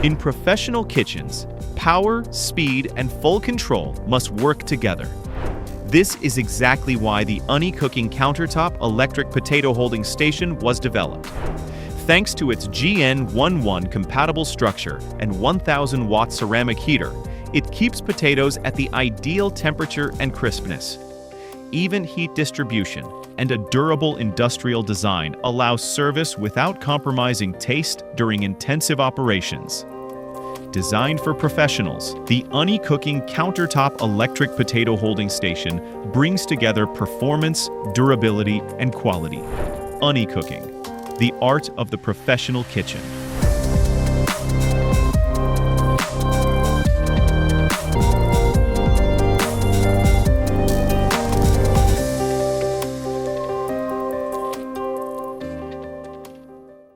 In professional kitchens, power, speed, and full control must work together. This is exactly why the Unninox Countertop electric potato holding station was developed. Thanks to its GN11 compatible structure and 1000-watt ceramic heater, it keeps potatoes at the ideal temperature and crispness. Even heat distribution and a durable industrial design allows service without compromising taste during intensive operations. Designed for professionals, the Unninox Countertop electric potato holding station brings together performance, durability, and quality. Unninox, the art of the professional kitchen.